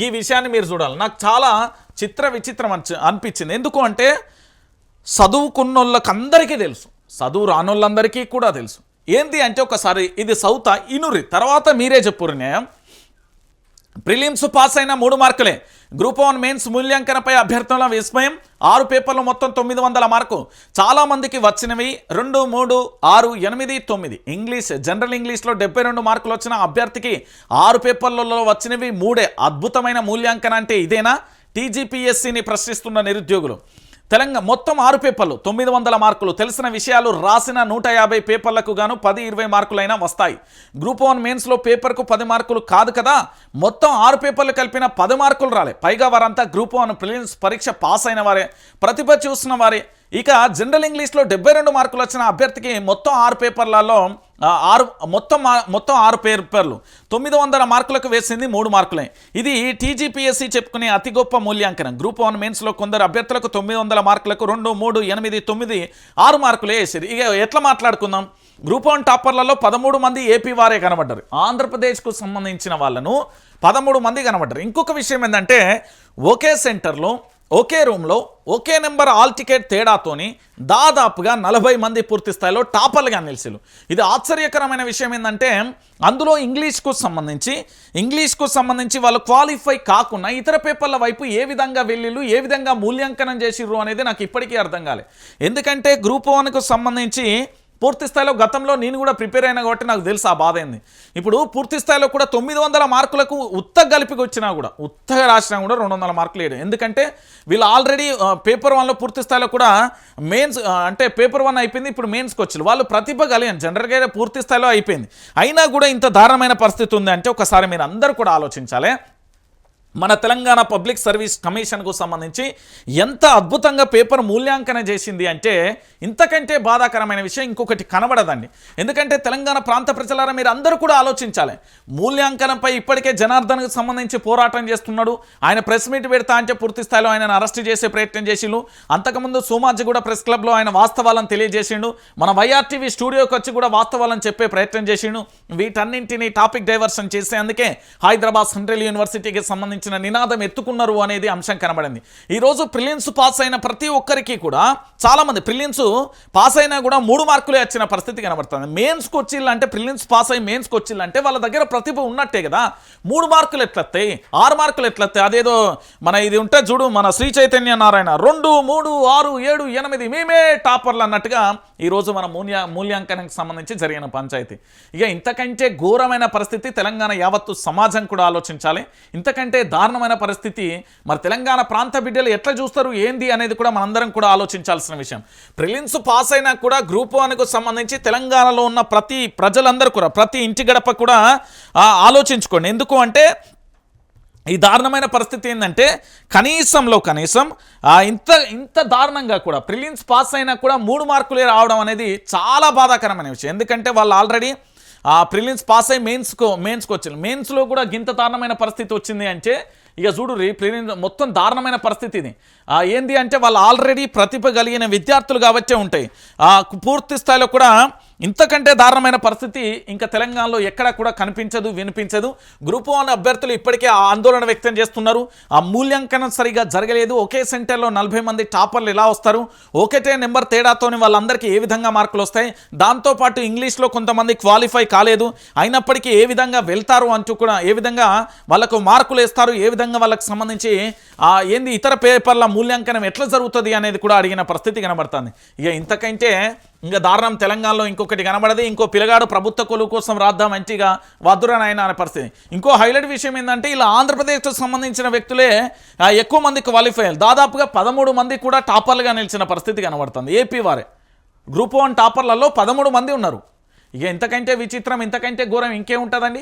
ఈ విషయాన్ని మీరు చూడాలి. నాకు చాలా విచిత్రం అనిపించింది. ఎందుకు అంటే చదువుకున్నోళ్ళకి అందరికీ తెలుసు, చదువు రానోళ్ళందరికీ కూడా తెలుసు. ఏంటి అంటే ఒకసారి ఇది సౌతా ఇనురి తర్వాత మీరే చెప్పురు న్యాయం. ప్రిలిమ్స్ పాస్ అయిన 3 మార్కులే. గ్రూప్ 1 మెయిన్స్ మూల్యాంకనపై అభ్యర్థుల విస్మయం. 6 పేపర్లు మొత్తం 900 మార్కు. చాలామందికి వచ్చినవి 2, 3, 6, 8, 9. ఇంగ్లీష్ జనరల్ ఇంగ్లీష్లో 72 మార్కులు వచ్చిన అభ్యర్థికి 6 పేపర్లలో వచ్చినవి 3. అద్భుతమైన మూల్యాంకనం అంటే ఇదేనా? టీజీపీఎస్సీని ప్రశ్నిస్తున్న నిరుద్యోగులు. తెలంగాణ మొత్తం 6 పేపర్లు 900 మార్కులు. తెలిసిన విషయాలు రాసిన 150 పేపర్లకు గాను 10-20 మార్కులైనా వస్తాయి. గ్రూప్ 1 మెయిన్స్లో పేపర్కు 10 మార్కులు కాదు కదా, మొత్తం 6 పేపర్లు కలిపిన 10 మార్కులు రాలే. పైగా వారంతా గ్రూప్ 1 ప్రిలిమ్స్ పరీక్ష పాస్ అయిన వారే, ప్రతిభ చూసిన వారే. ఇక జనరల్ ఇంగ్లీష్లో 72 మార్కులు వచ్చిన అభ్యర్థికి మొత్తం 6 పేపర్లలో మొత్తం 6 పేపర్లు 900 మార్కులకు వేసింది 3 మార్కులే. ఇది టీజీపీఎస్సీ చెప్పుకునే అతి గొప్ప మూల్యాంకనం. గ్రూప్ 1 మెయిన్స్లో కొందరు అభ్యర్థులకు 900 మార్కులకు 2, 3, 8, 9, 6 మార్కులే వేసేది. ఇక ఎట్లా మాట్లాడుకుందాం? గ్రూప్ 1 టాపర్లలో 13 మంది ఏపీ వారే కనబడ్డారు. ఆంధ్రప్రదేశ్కు సంబంధించిన వాళ్ళను 13 మంది కనబడ్డారు. ఇంకొక విషయం ఏంటంటే ఒకే సెంటర్లో ఒకే రూమ్లో ఒకే నెంబర్ ఆల్ టికెట్ తేడాతోని దాదాపుగా 40 మంది పూర్తి స్థాయిలో టాపర్లుగా నిలిచారు. ఇది ఆశ్చర్యకరమైన విషయం ఏంటంటే అందులో ఇంగ్లీష్కు సంబంధించి వాళ్ళు క్వాలిఫై కాకుండా ఇతర పేపర్ల వైపు ఏ విధంగా వెళ్ళిళ్ళు, ఏ విధంగా మూల్యాంకనం చేసిర్రు అనేది నాకు ఇప్పటికీ అర్థం కాలే. ఎందుకంటే గ్రూప్ 1కు సంబంధించి పూర్తి స్థాయిలో గతంలో నేను కూడా ప్రిపేర్ అయినా కాబట్టి నాకు తెలుసు ఆ బాధ ఏంది. ఇప్పుడు పూర్తి స్థాయిలో కూడా 900 మార్కులకు కలిపికి వచ్చినా కూడా ఉత్తగా రాసినా కూడా 200 మార్కులు వేయడం. ఎందుకంటే వీళ్ళు ఆల్రెడీ పేపర్ 1లో పూర్తి స్థాయిలో కూడా మెయిన్స్ అంటే పేపర్ 1 అయిపోయింది, ఇప్పుడు మెయిన్స్కి వచ్చారు. వాళ్ళు ప్రతిభ కలిగాను, జనరల్గా పూర్తి స్థాయిలో అయిపోయింది. అయినా కూడా ఇంత దారుణమైన పరిస్థితి ఉంది అంటే ఒకసారి మీరు అందరూ కూడా ఆలోచించాలి. మన తెలంగాణ పబ్లిక్ సర్వీస్ కమిషన్కు సంబంధించి ఎంత అద్భుతంగా పేపర్ మూల్యాంకనం చేసింది అంటే ఇంతకంటే బాధాకరమైన విషయం ఇంకొకటి కనబడదండి. ఎందుకంటే తెలంగాణ ప్రాంత ప్రజలారా మీరు అందరూ కూడా ఆలోచించాలి. మూల్యాంకనంపై ఇప్పటికే జనార్దన్కు సంబంధించి పోరాటం చేస్తున్నాడు. ఆయన ప్రెస్ మీట్ పెడతా అంటే పూర్తి స్థాయిలో ఆయన అరెస్ట్ చేసే ప్రయత్నం చేసిండు. అంతకుముందు సోమాజిగూడ ప్రెస్ క్లబ్లో ఆయన వాస్తవాలను తెలియజేసిండు. మన వైఆర్టీవీ స్టూడియోకి వచ్చి కూడా వాస్తవాలను చెప్పే ప్రయత్నం చేసిండు. వీటన్నింటినీ టాపిక్ డైవర్షన్ చేసే అందుకే హైదరాబాద్ సెంట్రల్ యూనివర్సిటీకి సంబంధించి నినాదం ఎత్తుకున్నారు అనేది అంశం కనబడింది. ఈరోజు ప్రిలిమ్స్ పాస్ అయిన ప్రతి ఒక్కరికి కూడా చాలామంది ప్రిలిమ్స్ పాస్ అయినా కూడా 3 మార్కులే వచ్చిన పరిస్థితి కనబడుతుంది. మెయిన్స్కి వచ్చిల్లంటే ప్రిలిమ్స్ పాస్ అయ్యి మెయిన్స్కి వచ్చిల్లంటే వాళ్ళ దగ్గర ప్రతిభ ఉన్నట్టే కదా. 3 మార్కులు ఎట్లొస్తాయి, 6 మార్కులు ఎట్లొస్తాయి? అదేదో మన ఇది ఉంటే చూడు, మన శ్రీ చైతన్య నారాయణ 2, 3, 6, 7, 8 మేమే టాపర్లు అన్నట్టుగా ఈరోజు మన మూల్యాంకనానికి సంబంధించి జరిగిన పంచాయతీ. ఇక ఇంతకంటే ఘోరమైన పరిస్థితి తెలంగాణ యావత్తు సమాజం కూడా ఆలోచించాలి. ఇంతకంటే దారుణమైన పరిస్థితి మరి తెలంగాణ ప్రాంత బిడ్డలు ఎట్లా చూస్తారు ఏంది అనేది కూడా మనందరం కూడా ఆలోచించాల్సిన విషయం. ప్రిలిమ్స్ పాస్ అయినా కూడా గ్రూప్ 1కు సంబంధించి తెలంగాణలో ఉన్న ప్రతి ప్రజలందరూ కూడా ప్రతి ఇంటి గడప కూడా ఆలోచించుకోండి. ఎందుకు అంటే ఈ దారుణమైన పరిస్థితి ఏంటంటే కనీసం ఇంత దారుణంగా కూడా ప్రిలిమ్స్ పాస్ అయినా కూడా 3 మార్కులే రావడం అనేది చాలా బాధాకరమైన విషయం. ఎందుకంటే వాళ్ళు ఆల్రెడీ ప్రిలిమ్స్ పాస్ అయ్యి మెయిన్స్కి వచ్చింది. మెయిన్స్లో కూడా గింత దారుణమైన పరిస్థితి వచ్చింది అంటే ఇక చూడు ప్రిలిమ్స్ మొత్తం దారుణమైన పరిస్థితి ఇది. ఏంది అంటే వాళ్ళు ఆల్రెడీ ప్రతిభ కలిగిన విద్యార్థులు కాబట్టే ఉంటాయి. పూర్తి స్థాయిలో కూడా ఇంతకంటే దారుణమైన పరిస్థితి ఇంకా తెలంగాణలో ఎక్కడ కూడా కనిపించదు, వినిపించదు. గ్రూప్ 1 అభ్యర్థులు ఇప్పటికే ఆందోళన వ్యక్తం చేస్తున్నారు. ఆ మూల్యాంకనం సరిగా జరగలేదు. ఒకే సెంటర్లో 40 మంది టాపర్లు ఎలా వస్తారు? ఒకటే నెంబర్ తేడాతోని వాళ్ళందరికీ ఏ విధంగా మార్కులు వస్తాయి? దాంతోపాటు ఇంగ్లీష్లో కొంతమంది క్వాలిఫై కాలేదు, అయినప్పటికీ ఏ విధంగా వెళ్తారు అంటూ కూడా ఏ విధంగా వాళ్ళకు మార్కులు వేస్తారు, ఏ విధంగా వాళ్ళకి సంబంధించి ఏంది ఇతర పేపర్ల మూల్యాంకనం ఎట్లా జరుగుతుంది అనేది కూడా అడిగిన పరిస్థితి కనబడుతుంది. ఇక ఇంతకంటే ఇంకా దారుణం తెలంగాణలో ఇంకొకటి కనబడది. ఇంకో పిల్లగాడు ప్రభుత్వ కొలువు కోసం రాద్దాం మంచిగా వద్దురనైనా అనే పరిస్థితి. ఇంకో హైలైట్ విషయం ఏంటంటే ఇలా ఆంధ్రప్రదేశ్కు సంబంధించిన వ్యక్తులే ఎక్కువ మంది క్వాలిఫై అయ్యారు. దాదాపుగా 13 మంది కూడా టాపర్లుగా నిలిచిన పరిస్థితి కనబడుతుంది. ఏపీ వారే గ్రూప్ 1 టాపర్లలో 13 మంది ఉన్నారు. ఇక ఇంతకంటే విచిత్రం, ఇంతకంటే ఘోరం ఇంకేముంటుందండి?